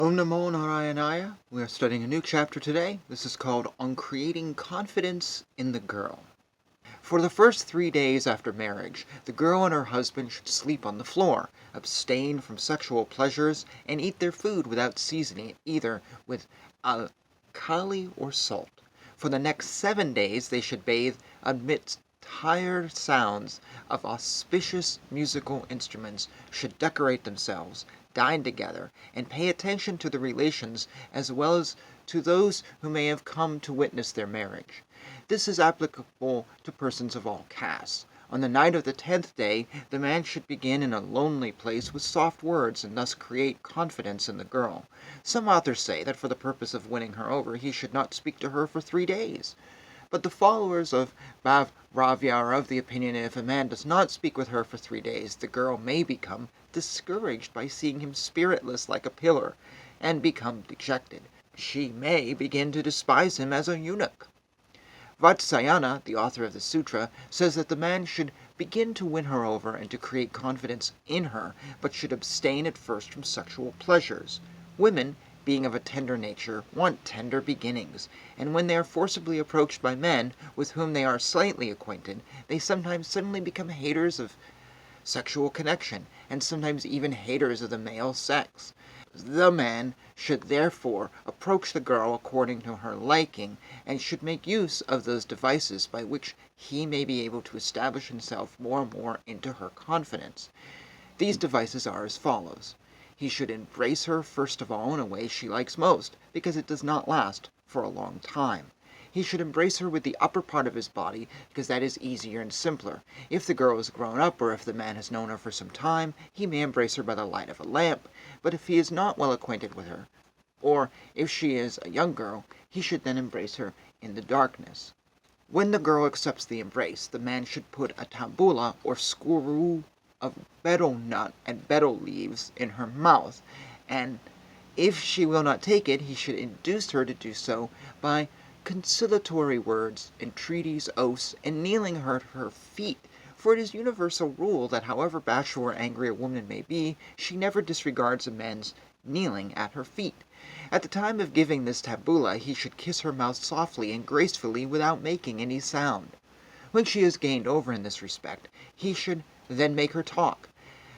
Om Namo Narayanaya. We are studying a new chapter today. This is called On Creating Confidence in the Girl. For the first 3 days after marriage, the girl and her husband should sleep on the floor, abstain from sexual pleasures, and eat their food without seasoning it either with alkali or salt. For the next 7 days they should bathe amidst tired sounds of auspicious musical instruments, should decorate themselves, dine together, and pay attention to the relations as well as to those who may have come to witness their marriage. This is applicable to persons of all castes. On the night of the 10th day, the man should begin in a lonely place with soft words and thus create confidence in the girl. Some authors say that for the purpose of winning her over, he should not speak to her for 3 days. But the followers of Bhav-Ravya are of the opinion that if a man does not speak with her for 3 days, the girl may become discouraged by seeing him spiritless like a pillar, and become dejected. She may begin to despise him as a eunuch. Vatsyayana, the author of the sutra, says that the man should begin to win her over and to create confidence in her, but should abstain at first from sexual pleasures. Women, being of a tender nature, want tender beginnings, and when they are forcibly approached by men with whom they are slightly acquainted, they sometimes suddenly become haters of sexual connection, and sometimes even haters of the male sex. The man should therefore approach the girl according to her liking, and should make use of those devices by which he may be able to establish himself more and more into her confidence. These devices are as follows. He should embrace her first of all in a way she likes most, because it does not last for a long time. He should embrace her with the upper part of his body, because that is easier and simpler. If the girl is grown up, or if the man has known her for some time, he may embrace her by the light of a lamp, but if he is not well acquainted with her, or if she is a young girl, he should then embrace her in the darkness. When the girl accepts the embrace, the man should put a tabula or screw of betel nut and betel leaves in her mouth, and if she will not take it, he should induce her to do so by conciliatory words, entreaties, oaths, and kneeling her at her feet, for it is universal rule that however bashful or angry a woman may be, she never disregards a man's kneeling at her feet. At the time of giving this tabula, he should kiss her mouth softly and gracefully without making any sound. When she is gained over in this respect, he should then make her talk,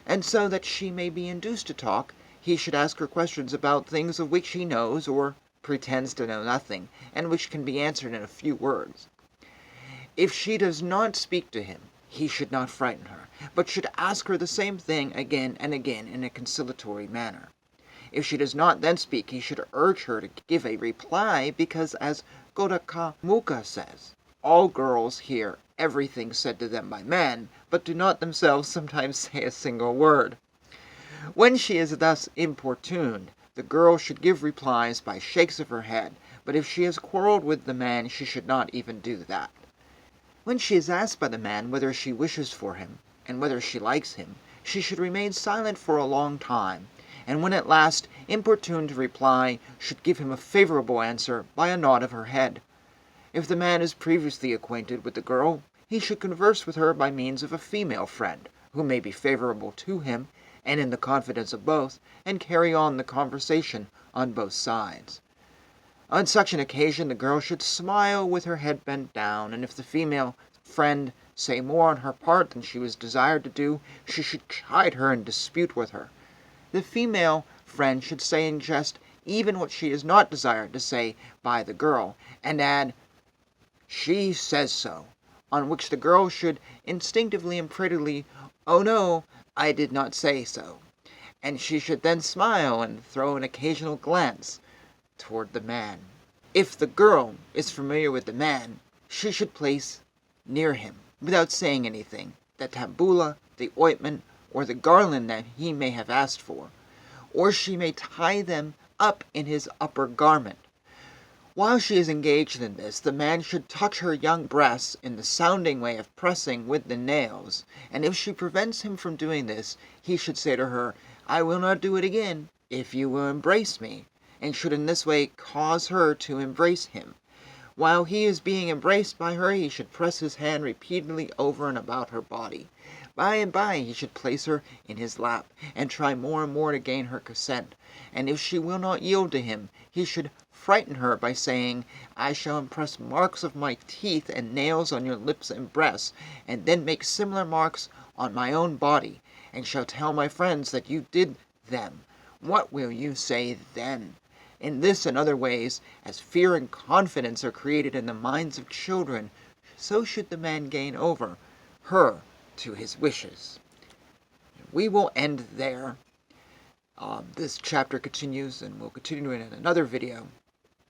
and so that she may be induced to talk, he should ask her questions about things of which he knows or pretends to know nothing, and which can be answered in a few words. If she does not speak to him, he should not frighten her, but should ask her the same thing again and again in a conciliatory manner. If she does not then speak, he should urge her to give a reply, because as Ghotakamukha says, all girls hear everything said to them by men, but do not themselves sometimes say a single word. When she is thus importuned, the girl should give replies by shakes of her head, but if she has quarreled with the man, she should not even do that. When she is asked by the man whether she wishes for him, and whether she likes him, she should remain silent for a long time, and when at last importuned to reply, should give him a favorable answer by a nod of her head. If the man is previously acquainted with the girl, he should converse with her by means of a female friend, who may be favorable to him, and in the confidence of both, and carry on the conversation on both sides. On such an occasion the girl should smile with her head bent down, and if the female friend say more on her part than she was desired to do, she should chide her and dispute with her. The female friend should say in jest even what she is not desired to say by the girl, and add, "She says so," on which the girl should instinctively and prettily, "Oh no, I did not say so," and she should then smile and throw an occasional glance toward the man. If the girl is familiar with the man, she should place near him, without saying anything, the tabula, the ointment, or the garland that he may have asked for, or she may tie them up in his upper garment. While she is engaged in this, the man should touch her young breasts in the sounding way of pressing with the nails, and if she prevents him from doing this, he should say to her, "I will not do it again, if you will embrace me," and should in this way cause her to embrace him. While he is being embraced by her, he should press his hand repeatedly over and about her body. By and by he should place her in his lap, and try more and more to gain her consent, and if she will not yield to him, he should frighten her by saying, "I shall impress marks of my teeth and nails on your lips and breasts, and then make similar marks on my own body, and shall tell my friends that you did them. What will you say then?" In this and other ways, as fear and confidence are created in the minds of children, so should the man gain over her to his wishes. We will end there. This chapter continues, and we'll continue in another video.